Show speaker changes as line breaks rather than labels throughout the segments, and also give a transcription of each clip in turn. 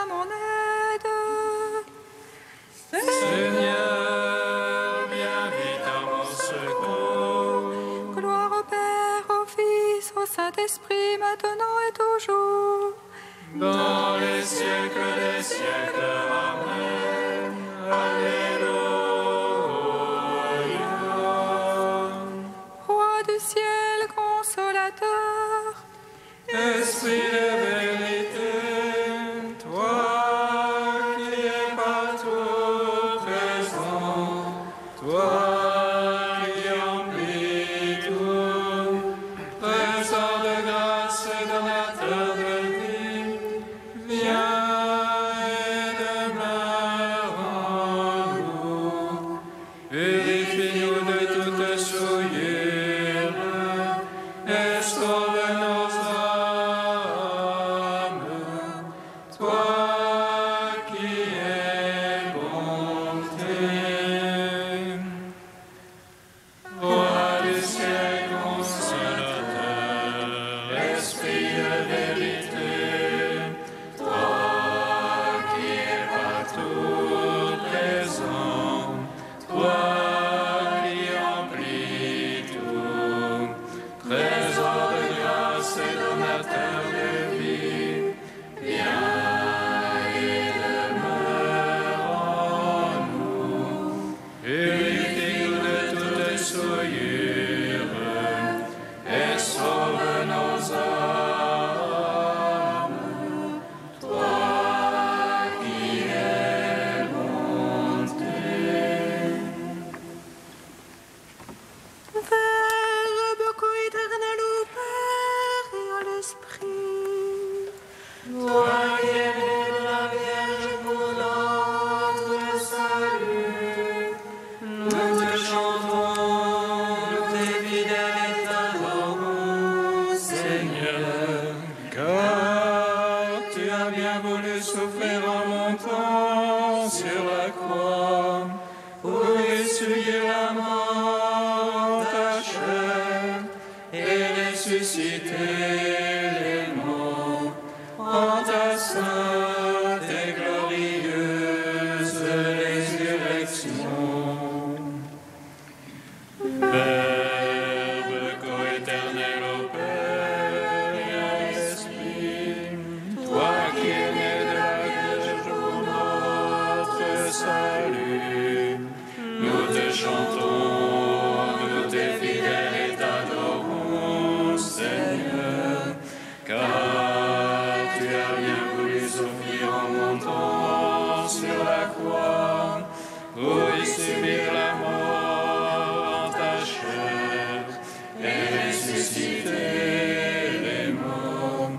à mon aide.
Seigneur, viens vite à mon secours.
Gloire au Père, au Fils, au Saint-Esprit, maintenant et toujours.
Dans les siècles des siècles, Amen. Alléluia.
Roi du ciel, consolateur,
Esprit de vérité, toi qui es partout présent, toi qui emplis tout, trésor de grâce et donateur de vie, viens et demeure en nous. Purifie-nous de toute souillure et sauve nos âmes. Toi qui es bonté. Roi du ciel consolateur, Esprit de vérité, toi qui es partout présent, toi qui emplis tout, trésor de grâce et donateur de vie, viens et demeure en nous. Purifie-nous de toute souillure et sauve nos âmes. Toi qui es bonté.
Verbe co-éternel au Père et à l'Esprit.
Toi qui es né de la Vierge pour notre salut, nous te chantons, nous t'es fidèles et t'adorons, Seigneur, car tu as bien voulu souffrir en montant sur la croix pour essuyer la mort, ta chair, et ressusciter les morts en ta sainte et glorieuse résurrection. Verbe co-éternel au Père et à l'Esprit, toi qui es né de la Vierge pour notre salut, nous te chantons, nous t'es fidèles et t'adorons, Seigneur, car tu as bien voulu souffrir en montant sur la croix pour y subir la mort en ta chair et ressusciter les morts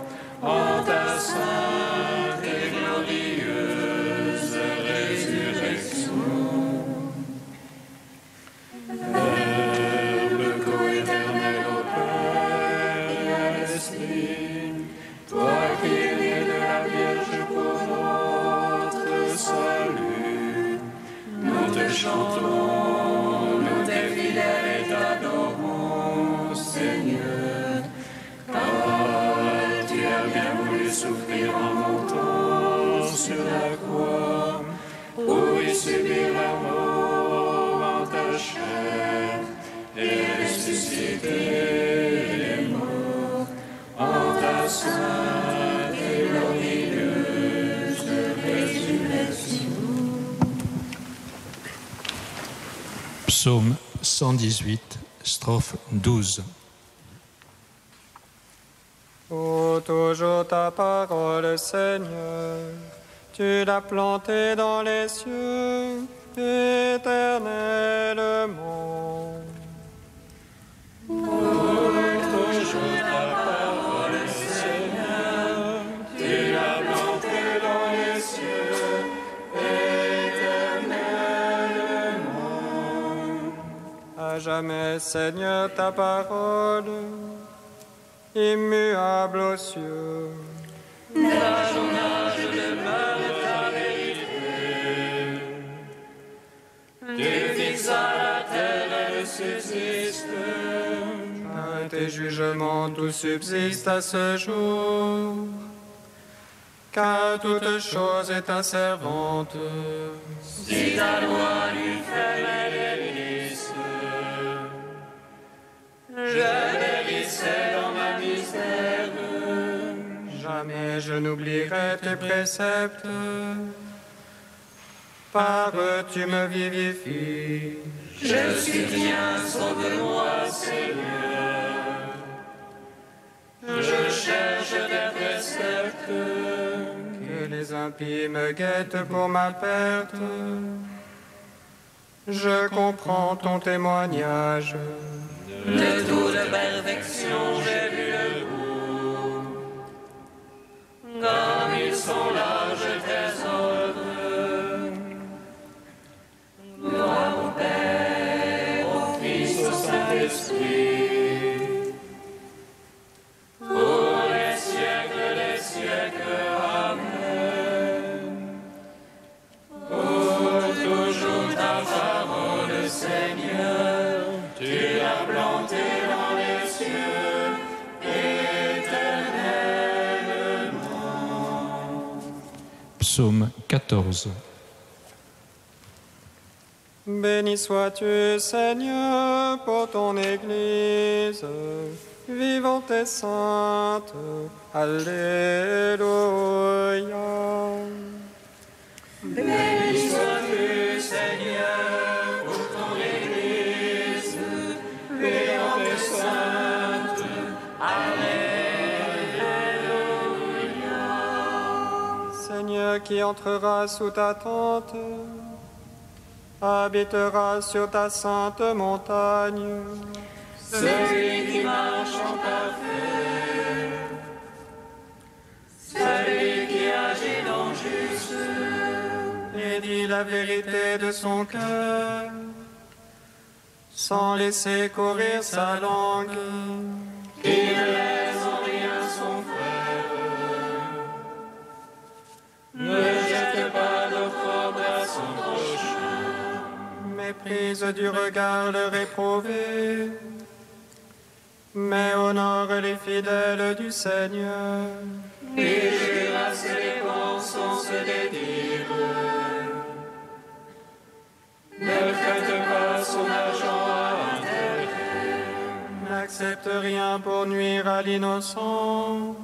en ta sainte et glorieuse résurrection. Verbe co-éternel au Père et à l'Esprit, toi qui es né de la Vierge pour notre salut, nous te chantons, nous t'es fidèles et t'adorons, Seigneur, car tu as bien voulu souffrir en montant sur la croix pour y subir la mort en ta chair et ressusciter les morts en ta sainte et glorieuse résurrection.
Psaume 118, strophe 12.
Ô toujours ta parole, Seigneur, tu l'as plantée dans les cieux éternellement.
Toujours ta parole, Seigneur, tu l'as plantée dans les cieux éternellement.
À jamais, Seigneur, ta parole, immuable aux cieux.
D'âge en âge demeure ta vérité. Tu fixes à la terre, elle subsiste.
Tes jugements tout subsistent à ce jour. car toute chose est ta servante.
Si ta loi lui fait délice, je délissais dans ma misère.
Jamais je n'oublierai tes préceptes. Par eux tu me vivifies.
Je suis bien, sauve-moi, Seigneur. Je cherche tes préceptes.
Que les impies me guettent pour ma perte. Je comprends ton témoignage.
De toute perfection, j'ai vu le bout. Comme ils sont larges tes œuvres. Gloire au Père, au Fils, au Saint-Esprit. Pour les siècles des siècles. Amen. Pour toujours ta parole, Seigneur, tu l'as plantée dans les cieux, éternellement.
Psaume 14.
Béni sois-tu, Seigneur, pour ton Église, vivante et sainte. Alléluia.
Béni sois-tu, Seigneur, pour ton Église, vivante et sainte. Alléluia.
Seigneur, qui entrera sous ta tente, habitera sur ta sainte montagne.
Celui qui marche en parfait, celui qui agit dans juste,
Et dit la vérité de son cœur, sans laisser courir sa langue.
qui ne laisse en rien son frère, ne jette pas d'opprobre à son prochain,
Méprise du regard le réprouvé, mais honore les fidèles du Seigneur.
et jure à ses dépenses sans se dédire. Ne prête pas son argent à intérêt,
N'accepte rien pour nuire à l'innocent,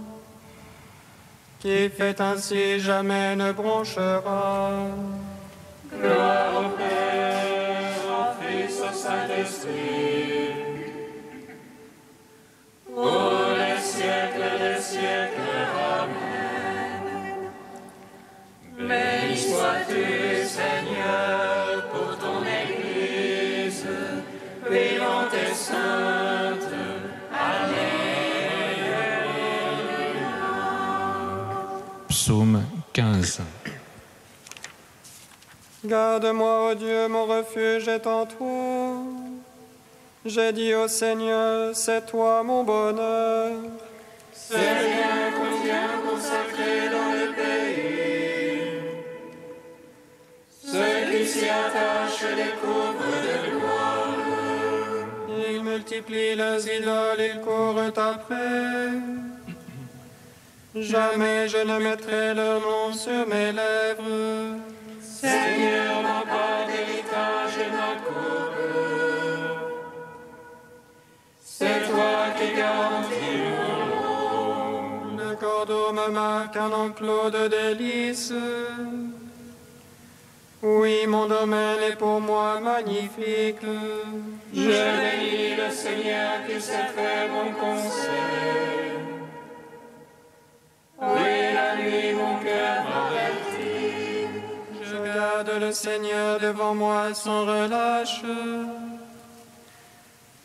qui fait ainsi jamais ne bronchera.
gloire au Père, au Fils, au Saint-Esprit, pour les siècles des siècles. Amen. Béni sois-tu, Seigneur, pour ton Église, vivante et sainte.
Psaume 15.
Garde-moi, ô Dieu, mon refuge est en toi. J'ai dit au Seigneur, c'est toi mon bonheur.
C'est bien qu'on vient consacrer dans le pays. Ceux qui s'y attachent découvrent de gloire.
Ils multiplient leurs idoles, ils courent après. Jamais je ne mettrai leur nom sur mes lèvres.
Seigneur, ma part d'héritage et ma courbe. C'est toi qui garantis mon nom.
Le cordeau me marque un enclos de délices. Oui, mon domaine est pour moi magnifique.
Je bénis le Seigneur qui s'est fait mon conseil. Oui, la nuit, mon cœur m'avertit.
Je garde le Seigneur devant moi sans relâche.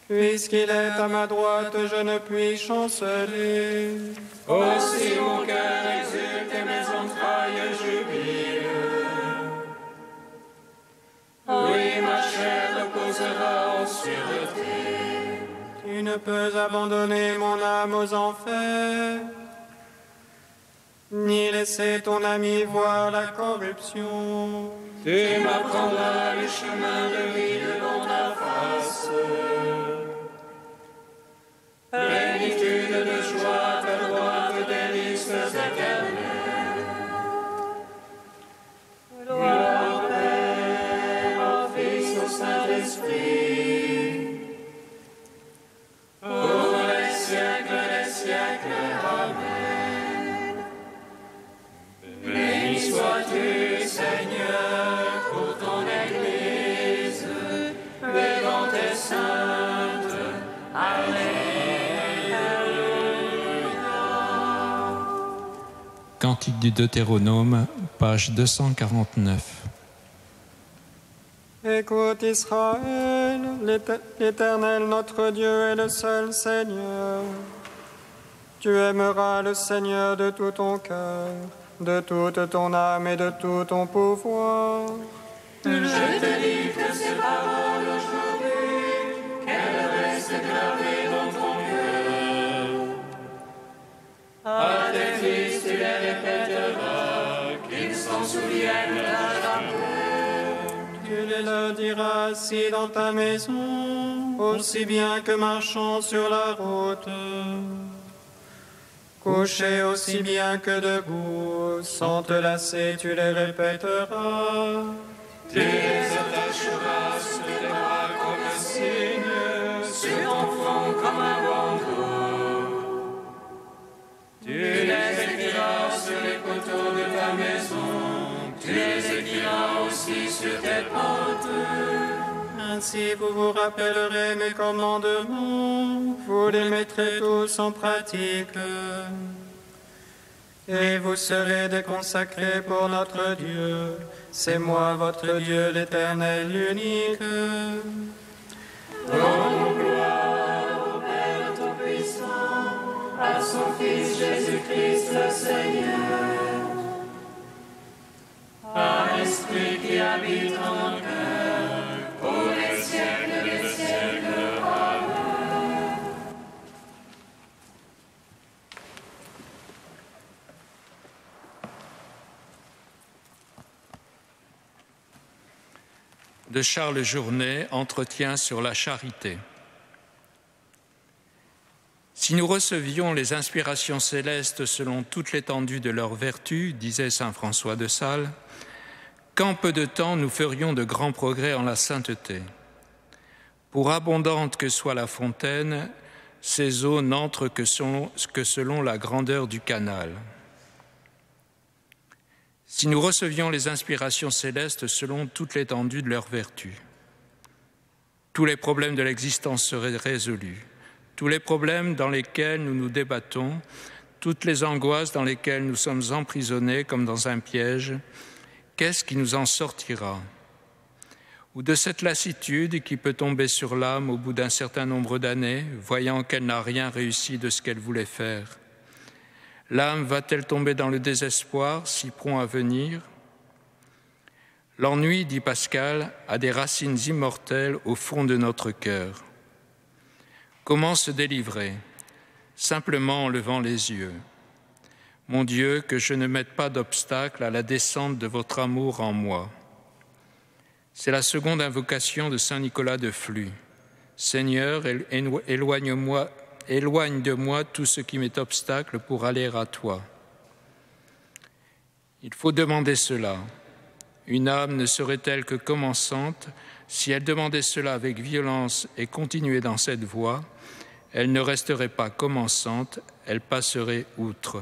Puisqu'il est à ma droite, je ne puis chanceler.
Aussi mon cœur exulte et mes entrailles jubilent. Oui, ma chair reposera en sûreté.
Tu ne peux abandonner mon âme aux enfers, ni laisser ton ami voir la corruption.
Tu m'apprendras les chemins de vie devant ta face. Plénitude de joie, ta droite délices éternelles. siècles. Amen. Béni sois-tu, Seigneur, pour ton Église, vivante et sainte. Alléluia.
Cantique du Deutéronome, page 249.
Écoute Israël, l'Éternel notre Dieu est le seul Seigneur. Tu aimeras le Seigneur de tout ton cœur, de toute ton âme et de tout ton pouvoir.
Je te livre ces paroles aujourd'hui, qu'elles restent gravées dans ton cœur. À tes fils tu les répéteras, qu'ils s'en souviennent à jamais.
Tu les leur diras assis dans ta maison, aussi bien que marchant sur la route. Couché aussi bien que debout, sans te lasser, tu les répéteras.
Tu les attacheras sur tes bras comme un signe, sur ton front comme un bandeau. Tu les écriras sur les poteaux de ta maison, tu les écriras aussi sur tes portes.
Ainsi vous vous rappellerez mes commandements, vous les mettrez tous en pratique. Et vous serez déconsacrés pour notre Dieu. C'est moi, votre Dieu, l'Éternel unique.
Rendons gloire au Père Tout-Puissant, à son Fils Jésus-Christ le Seigneur, à l'Esprit qui habite en nos cœurs, pour les siècles des siècles. Amen.
De Charles Journet, Entretien sur la charité. Si nous recevions les inspirations célestes selon toute l'étendue de leurs vertus, disait saint François de Sales, qu'en peu de temps nous ferions de grands progrès en la sainteté. Pour abondante que soit la fontaine, ses eaux n'entrent que selon la grandeur du canal. Si nous recevions les inspirations célestes selon toute l'étendue de leurs vertus, tous les problèmes de l'existence seraient résolus, tous les problèmes dans lesquels nous nous débattons, toutes les angoisses dans lesquelles nous sommes emprisonnés comme dans un piège, qu'est-ce qui nous en sortira? Ou de cette lassitude qui peut tomber sur l'âme au bout d'un certain nombre d'années, voyant qu'elle n'a rien réussi de ce qu'elle voulait faire? L'âme va-t-elle tomber dans le désespoir, si prompt à venir? L'ennui, dit Pascal, a des racines immortelles au fond de notre cœur. Comment se délivrer? Simplement en levant les yeux. Mon Dieu, que je ne mette pas d'obstacle à la descente de votre amour en moi. C'est la seconde invocation de saint Nicolas de Flux. Seigneur, éloigne de moi tout ce qui m'est obstacle pour aller à toi. Il faut demander cela. Une âme ne serait-elle que commençante? Si elle demandait cela avec violence et continuait dans cette voie, elle ne resterait pas commençante, elle passerait outre.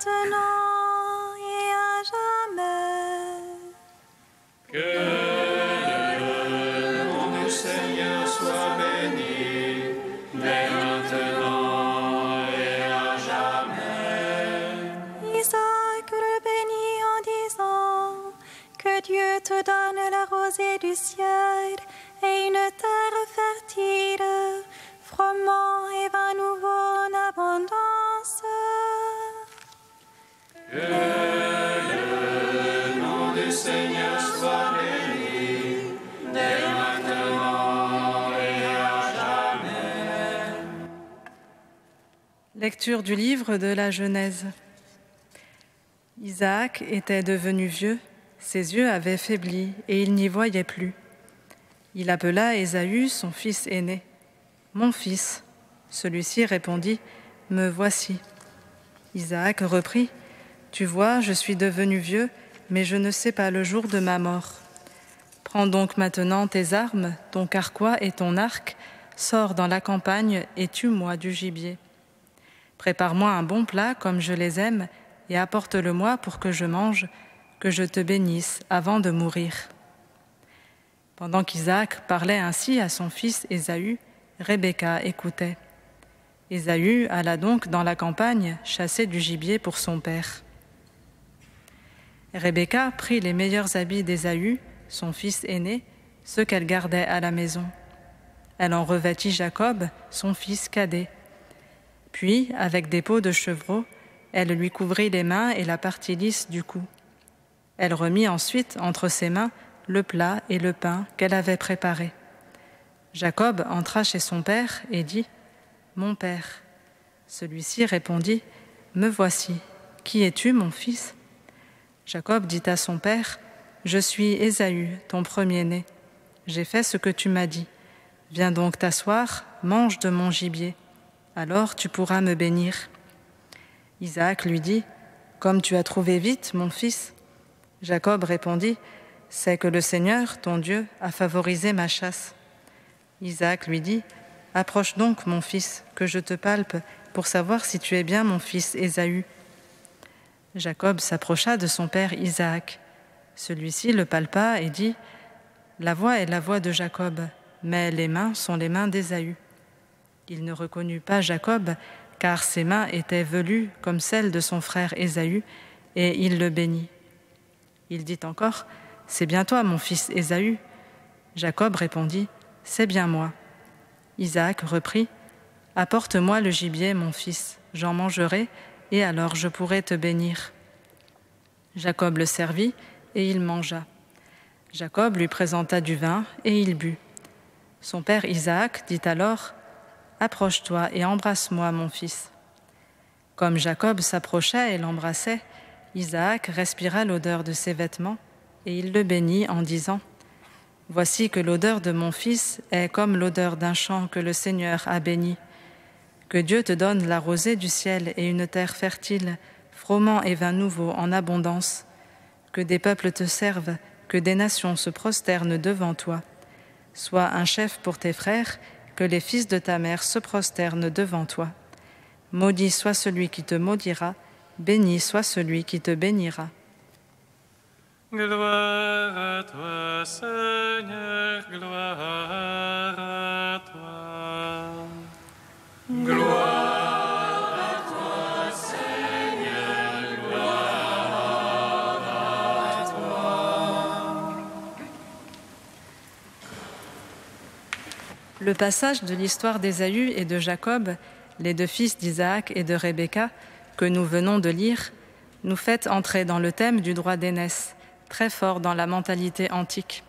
maintenant et à jamais.
Que le nom du Seigneur soit béni, dès maintenant et à jamais.
Isaac le bénit en disant que Dieu te donne la rosée du ciel et une terre fertile, froment et vin nouveau en abondance.
Que le nom du Seigneur soit béni, dès maintenant et à jamais.
Lecture du livre de la Genèse. Isaac était devenu vieux, ses yeux avaient faibli et il n'y voyait plus. Il appela Ésaü, son fils aîné. « Mon fils !» Celui-ci répondit, « Me voici. » Isaac reprit, « Tu vois, je suis devenu vieux, mais je ne sais pas le jour de ma mort. Prends donc maintenant tes armes, ton carquois et ton arc, sors dans la campagne et tue-moi du gibier. Prépare-moi un bon plat comme je les aime et apporte-le-moi pour que je mange, que je te bénisse avant de mourir. » Pendant qu'Isaac parlait ainsi à son fils Ésaü, Rebecca écoutait. Ésaü alla donc dans la campagne chasser du gibier pour son père. Rebecca prit les meilleurs habits d'Ésaü, son fils aîné, ceux qu'elle gardait à la maison. Elle en revêtit Jacob, son fils cadet. Puis, avec des peaux de chevreau, elle lui couvrit les mains et la partie lisse du cou. Elle remit ensuite entre ses mains le plat et le pain qu'elle avait préparés. Jacob entra chez son père et dit « Mon père ». Celui-ci répondit « Me voici. Qui es-tu, mon fils ?» Jacob dit à son père « Je suis Ésaü, ton premier-né. J'ai fait ce que tu m'as dit. Viens donc t'asseoir, mange de mon gibier. Alors tu pourras me bénir. » Isaac lui dit « Comme tu as trouvé vite, mon fils ?» Jacob répondit « C'est que le Seigneur, ton Dieu, a favorisé ma chasse. » Isaac lui dit « Approche donc, mon fils, que je te palpe pour savoir si tu es bien mon fils Ésaü. » Jacob s'approcha de son père Isaac. Celui-ci le palpa et dit « La voix est la voix de Jacob, mais les mains sont les mains d'Ésaü. » Il ne reconnut pas Jacob, car ses mains étaient velues comme celles de son frère Ésaü, et il le bénit. Il dit encore « C'est bien toi, mon fils Ésaü. » Jacob répondit « C'est bien moi. » Isaac reprit « Apporte-moi le gibier, mon fils, j'en mangerai, et alors je pourrai te bénir. » Jacob le servit, et il mangea. Jacob lui présenta du vin, et il but. Son père Isaac dit alors « Approche-toi et embrasse-moi, mon fils. » Comme Jacob s'approchait et l'embrassait, Isaac respira l'odeur de ses vêtements, et il le bénit en disant « Voici que l'odeur de mon fils est comme l'odeur d'un champ que le Seigneur a béni. Que Dieu te donne la rosée du ciel et une terre fertile, froment et vin nouveau en abondance. Que des peuples te servent, que des nations se prosternent devant toi. Sois un chef pour tes frères, que les fils de ta mère se prosternent devant toi. Maudit soit celui qui te maudira, béni soit celui qui te bénira. »
Gloire à toi, Seigneur, gloire à toi.
Gloire à toi, Seigneur, gloire à toi.
Le passage de l'histoire d'Ésaü et de Jacob, les deux fils d'Isaac et de Rebecca, que nous venons de lire, nous fait entrer dans le thème du droit d'aînesse, très fort dans la mentalité antique.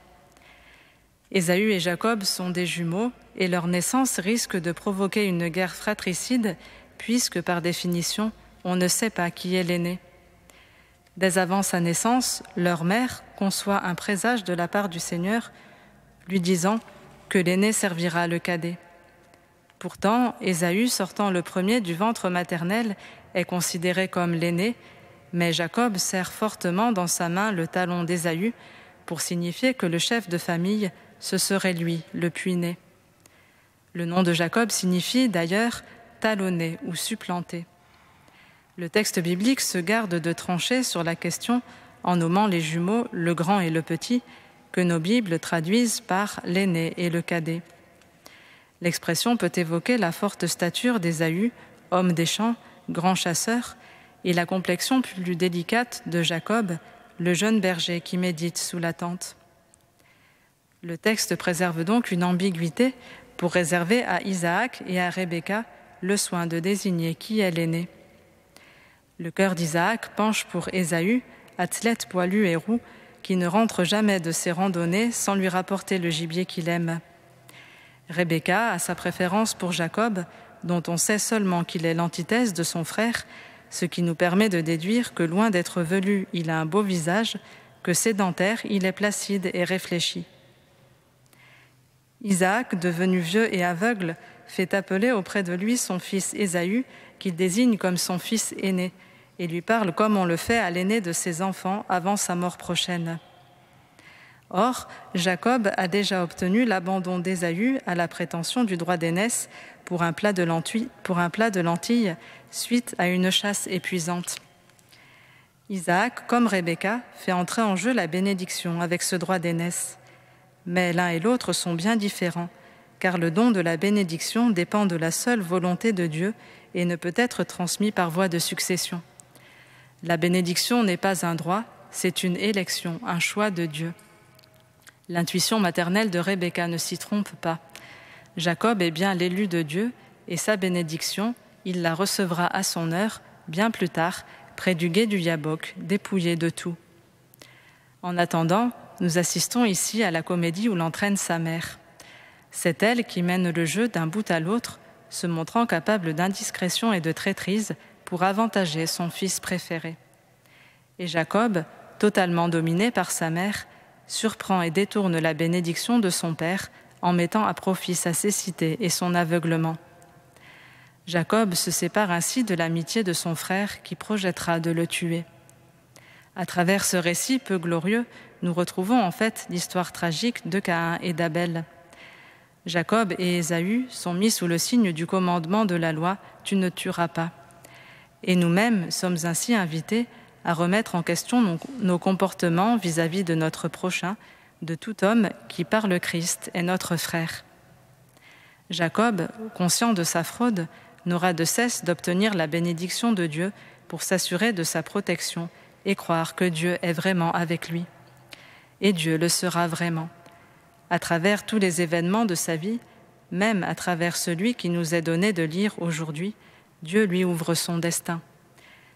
Ésaü et Jacob sont des jumeaux et leur naissance risque de provoquer une guerre fratricide puisque, par définition, on ne sait pas qui est l'aîné. Dès avant sa naissance, leur mère conçoit un présage de la part du Seigneur, lui disant que l'aîné servira le cadet. Pourtant, Ésaü, sortant le premier du ventre maternel, est considéré comme l'aîné, mais Jacob serre fortement dans sa main le talon d'Ésaü pour signifier que le chef de famille, ce serait lui, le puîné. Le nom de Jacob signifie d'ailleurs talonner ou supplanter. Le texte biblique se garde de trancher sur la question en nommant les jumeaux, le grand et le petit, que nos Bibles traduisent par l'aîné et le cadet. L'expression peut évoquer la forte stature d'Ésaü, homme des champs, grand chasseur, et la complexion plus délicate de Jacob, le jeune berger qui médite sous la tente. Le texte préserve donc une ambiguïté pour réserver à Isaac et à Rebecca le soin de désigner qui est l'aîné. Le cœur d'Isaac penche pour Ésaü, athlète poilu et roux, qui ne rentre jamais de ses randonnées sans lui rapporter le gibier qu'il aime. Rebecca a sa préférence pour Jacob, dont on sait seulement qu'il est l'antithèse de son frère, ce qui nous permet de déduire que loin d'être velu, il a un beau visage, que sédentaire, il est placide et réfléchi. Isaac, devenu vieux et aveugle, fait appeler auprès de lui son fils Ésaü, qu'il désigne comme son fils aîné, et lui parle comme on le fait à l'aîné de ses enfants avant sa mort prochaine. Or, Jacob a déjà obtenu l'abandon d'Ésaü à la prétention du droit d'aînesse pour un plat de lentilles suite à une chasse épuisante. Isaac, comme Rebecca, fait entrer en jeu la bénédiction avec ce droit d'aînesse. Mais l'un et l'autre sont bien différents, car le don de la bénédiction dépend de la seule volonté de Dieu et ne peut être transmis par voie de succession. La bénédiction n'est pas un droit, c'est une élection, un choix de Dieu. L'intuition maternelle de Rebecca ne s'y trompe pas. Jacob est bien l'élu de Dieu et sa bénédiction, il la recevra à son heure, bien plus tard, près du gué du Yabok, dépouillé de tout. En attendant, nous assistons ici à la comédie où l'entraîne sa mère. C'est elle qui mène le jeu d'un bout à l'autre, se montrant capable d'indiscrétion et de traîtrise pour avantager son fils préféré. Et Jacob, totalement dominé par sa mère, surprend et détourne la bénédiction de son père en mettant à profit sa cécité et son aveuglement. Jacob se sépare ainsi de l'amitié de son frère qui projettera de le tuer. À travers ce récit peu glorieux, nous retrouvons en fait l'histoire tragique de Caïn et d'Abel. Jacob et Ésaü sont mis sous le signe du commandement de la loi « Tu ne tueras pas ». Et nous-mêmes sommes ainsi invités à remettre en question nos comportements vis-à-vis de notre prochain, de tout homme qui, par le Christ, est notre frère. Jacob, conscient de sa fraude, n'aura de cesse d'obtenir la bénédiction de Dieu pour s'assurer de sa protection et croire que Dieu est vraiment avec lui. Et Dieu le sera vraiment. À travers tous les événements de sa vie, même à travers celui qui nous est donné de lire aujourd'hui, Dieu lui ouvre son destin.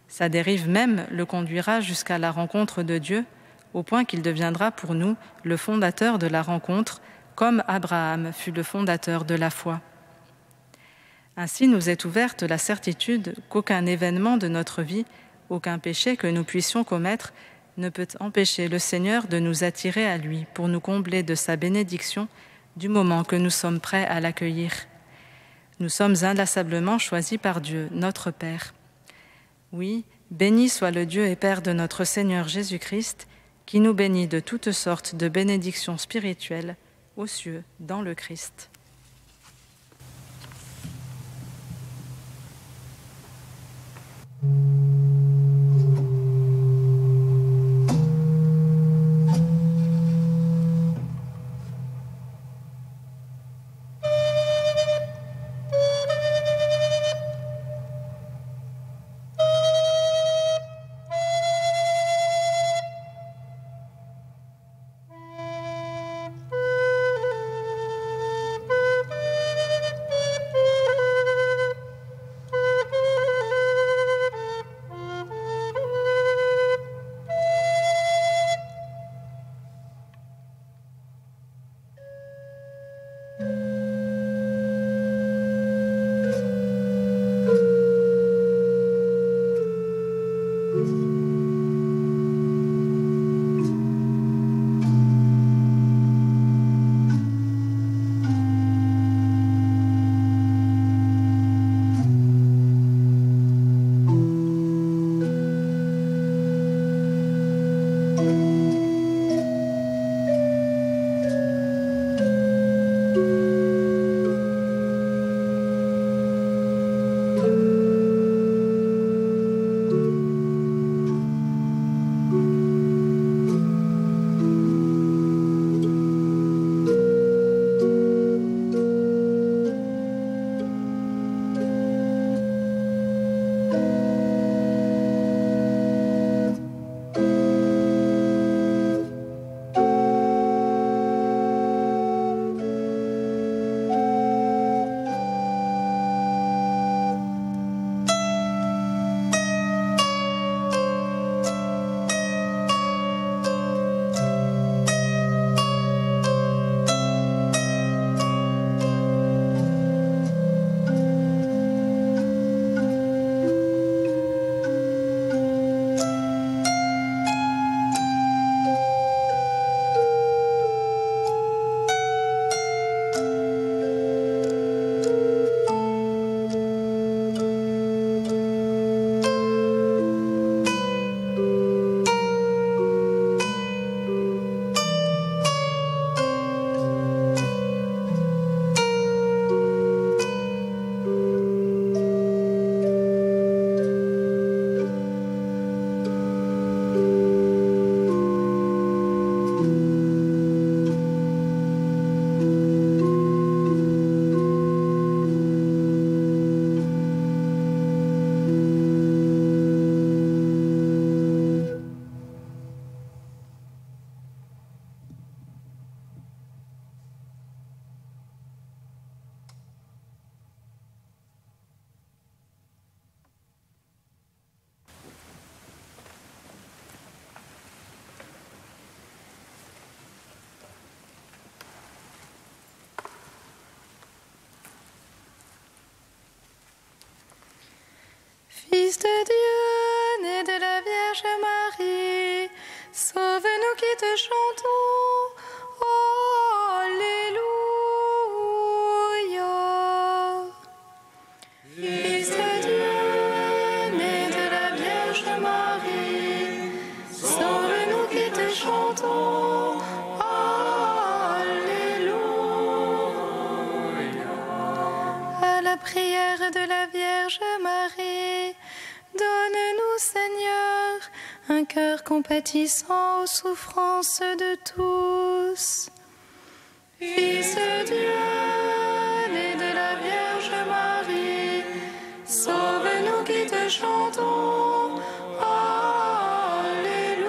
Sa dérive même le conduira jusqu'à la rencontre de Dieu, au point qu'il deviendra pour nous le fondateur de la rencontre, comme Abraham fut le fondateur de la foi. Ainsi nous est ouverte la certitude qu'aucun événement de notre vie, aucun péché que nous puissions commettre ne peut empêcher le Seigneur de nous attirer à lui pour nous combler de sa bénédiction du moment que nous sommes prêts à l'accueillir. Nous sommes inlassablement choisis par Dieu, notre Père. Oui, béni soit le Dieu et Père de notre Seigneur Jésus-Christ, qui nous bénit de toutes sortes de bénédictions spirituelles aux cieux dans le Christ.
Fils de Dieu, né de la Vierge Marie, sauve-nous qui te chantons. Alléluia. Fils de Dieu, né de la Vierge Marie, sauve-nous qui te chantons. Alléluia. À la prière de la Vierge Marie, donne-nous, Seigneur, un cœur compatissant aux souffrances de tous. Fils de Dieu, né de la Vierge Marie, sauve-nous qui te chantons. Alléluia.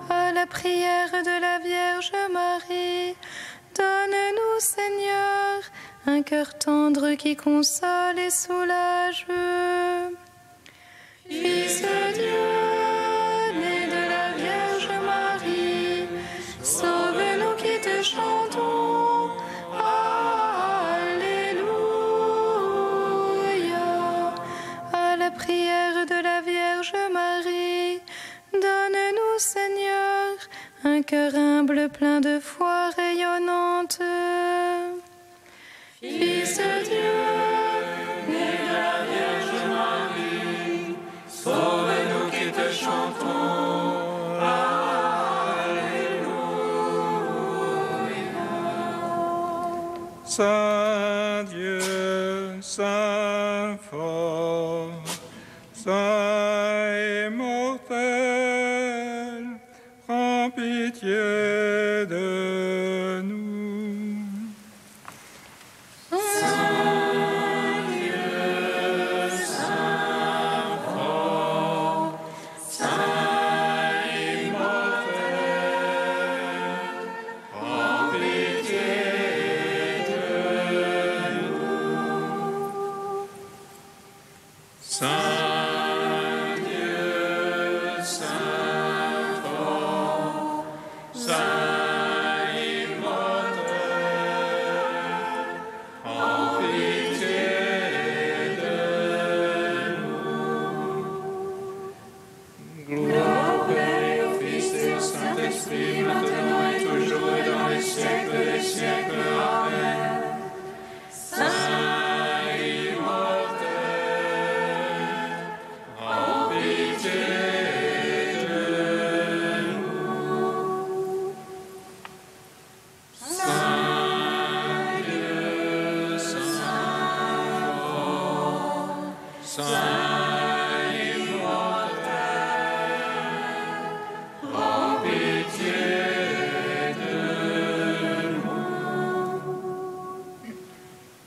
À la prière de la Vierge Marie, donne-nous, Seigneur, un cœur tendre qui console et soulage. Fils de Dieu, né de la Vierge Marie, sauve-nous qui te chantons. Alléluia. À la prière de la Vierge Marie, donne-nous, Seigneur, un cœur humble plein de foi rayonnante. Fils de Dieu, né de la Vierge Marie, sauve-nous qui te chantons. Alléluia.
Saint Dieu, Saint fort, Saint immortel, prends pitié de nous.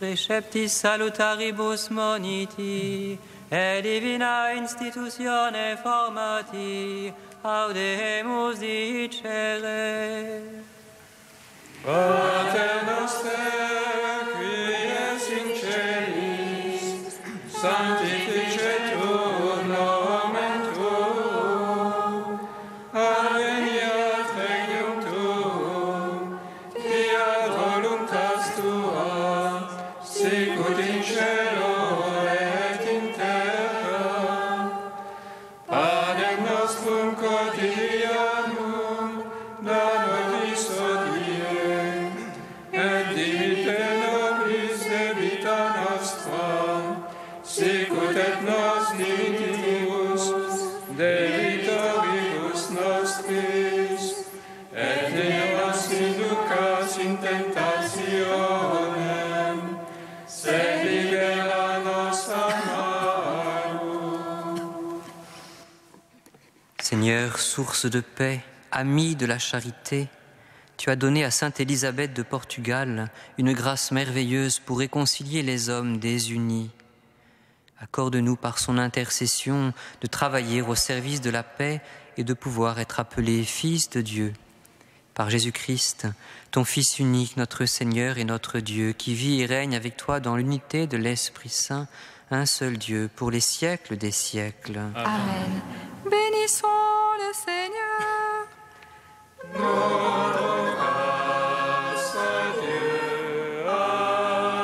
Receptis salutaribus moniti, et divina institutione formati, audemus dicere.
Pater noster, qui es in celis, sanctificetur nomen tuum, adveniat regnum tuum, fiat voluntas tua, sicut in cielo et in terra. Panem nostrum quotidianum da nobis hodie, et dimitte nobis debita nostra, sicut et nos dimittimus debitoribus nostris, et ne nos inducas in tentationem, sed libera nos a malo.
Seigneur, source de paix, ami de la charité, tu as donné à Sainte Élisabeth de Portugal une grâce merveilleuse pour réconcilier les hommes désunis. Accorde-nous par son intercession de travailler au service de la paix et de pouvoir être appelés fils de Dieu. Par Jésus-Christ, ton Fils unique, notre Seigneur et notre Dieu, qui vit et règne avec toi dans l'unité de l'Esprit Saint, un seul Dieu, pour les siècles des siècles.
Amen. Bénissons le Seigneur.
Notre grâce à Dieu. Amen.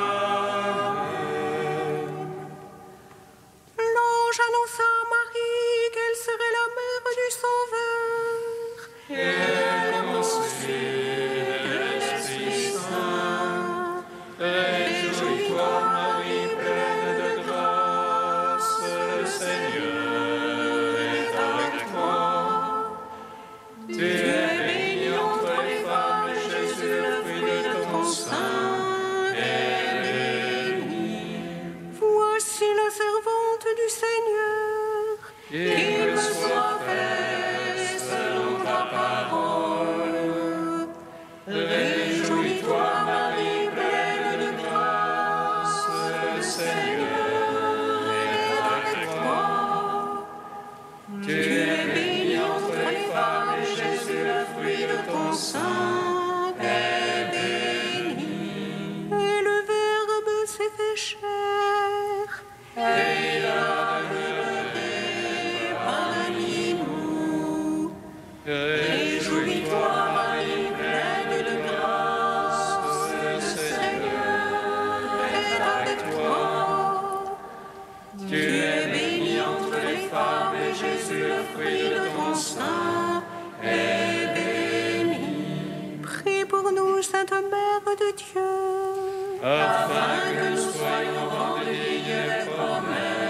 Sainte Mère de Dieu,
afin que nous soyons remplis des promesses